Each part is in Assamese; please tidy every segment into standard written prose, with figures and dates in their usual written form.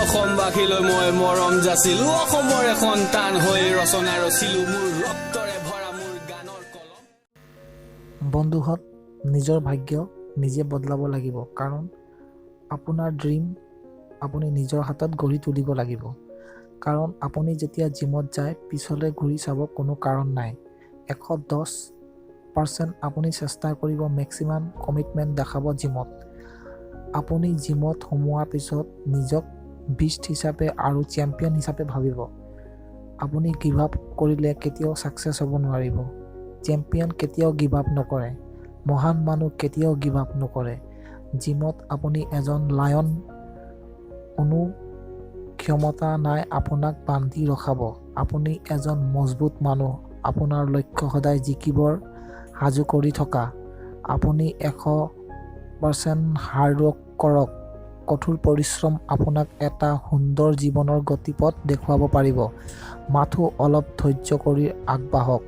অসমবাসীলৈ মই মৰম যাচিলো অসমৰে সন্তান হৈ ৰচনা ৰচিলো মোৰ ৰক্তৰে ভৰা মোৰ গানৰ কলম বন্ধুহঁত নিজৰ ভাগ্য নিজে বদলাব লাগিব কাৰণ আপোনাৰ ড্ৰিম আপুনি নিজৰ হাতত গঢ়ি তুলিব লাগিব কাৰণ আপুনি যেতিয়া জিমত যায় পিছলৈ ঘূৰি চাব কোনো কাৰণ নাই 110% আপুনি চেষ্টা কৰিব মেক্সিমাম কমিটমেণ্ট দেখাব জিমত আপুনি জিমত সোমোৱাৰ পিছত নিজক বিষ্ট হিচাপে আৰু চেম্পিয়ন হিচাপে ভাবিব আপুনি গিভ আপ কৰিলে কেতিয়াও ছাকচেছ হ'ব নোৱাৰিব চেম্পিয়ন কেতিয়াও গিভ আপ নকৰে মহান মানুহ কেতিয়াও গিভ আপ নকৰে জিমত আপুনি এজন লায়ন কোনো ক্ষমতা নাই আপোনাক বান্ধি ৰখাব আপুনি এজন মজবুত মানুহ আপোনাৰ লক্ষ্য সদায় জিকিবৰ সাজু কৰি থকা আপুনি 100% হাৰ্ড ৱৰ্ক কৰক কঠোৰ পৰিশ্ৰম আপোনাক এটা সুন্দৰ জীৱনৰ গতিপথ দেখুৱাব পাৰিব মাথো অলপ ধৈৰ্য কৰি আগবাঢ়ক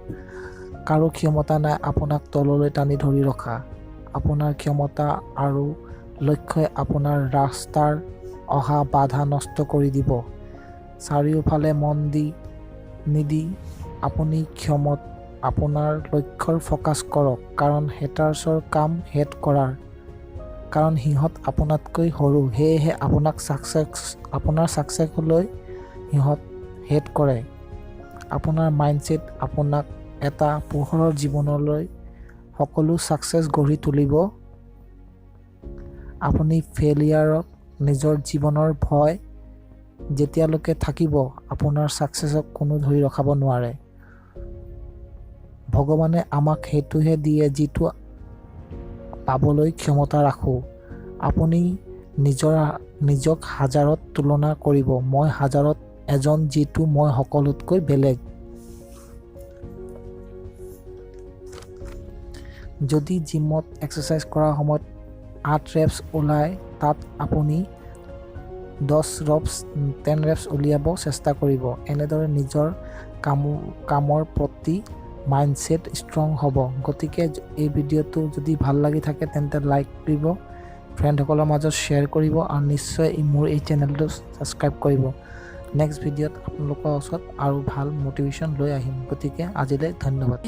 কাৰো ক্ষমতা নাই আপোনাক তললৈ টানি ধৰি ৰখা আপোনাৰ ক্ষমতা আৰু লক্ষ্যই আপোনাৰ ৰাস্তাৰ অহা বাধা নষ্ট কৰি দিব চাৰিওফালে মন নিদি আপুনি আপোনাৰ লক্ষ্যৰ ফ'কাছ কৰক কাৰণ হেটাৰ্ছৰ কাম হেট কৰাৰ কাৰণ সিহঁত আপোনাতকৈ সৰু সেয়েহে আপোনাৰ ছাকচেছলৈ সিহঁত হেট কৰে আপোনাৰ মাইণ্ডছেট আপোনাক এটা পোহৰৰ জীৱনলৈ সকলো ছাকচেছ গঢ়ি তুলিব আপুনি ফেইলিয়াৰক নিজৰ জীৱনৰ ভয় যেতিয়ালৈকে থাকিব আপোনাৰ ছাকচেছক কোনো ধৰি ৰখাব নোৱাৰে ভগৱানে আমাক সেইটোহে দিয়ে যিটো পাবলৈ ক্ষমতা ৰাখোঁ আপুনি নিজক হাজাৰত তুলনা কৰিব মই হাজাৰত এজন যিটো মই সকলোতকৈ বেলেগ যদি জিমত এক্সাৰচাইজ কৰাৰ সময়ত 8 ৰেপছ ওলায় তাত আপুনি 10 ৰেপছ উলিয়াব চেষ্টা কৰিব এনেদৰে নিজৰ কামৰ প্ৰতি মাইণ্ডছেট ষ্ট্ৰং হ'ব গতিকে এই ভিডিঅ'টো যদি ভাল লাগি থাকে তেন্তে লাইক কৰিব ফ্ৰেণ্ডসকলৰ মাজত শ্বেয়াৰ কৰিব আৰু নিশ্চয় মোৰ এই চেনেলটো ছাবস্ক্ৰাইব কৰিব নেক্সট ভিডিঅ'ত আপোনালোকৰ ওচৰত আৰু ভাল মটিভেশ্যন লৈ আহিম গতিকে আজিলৈ ধন্যবাদ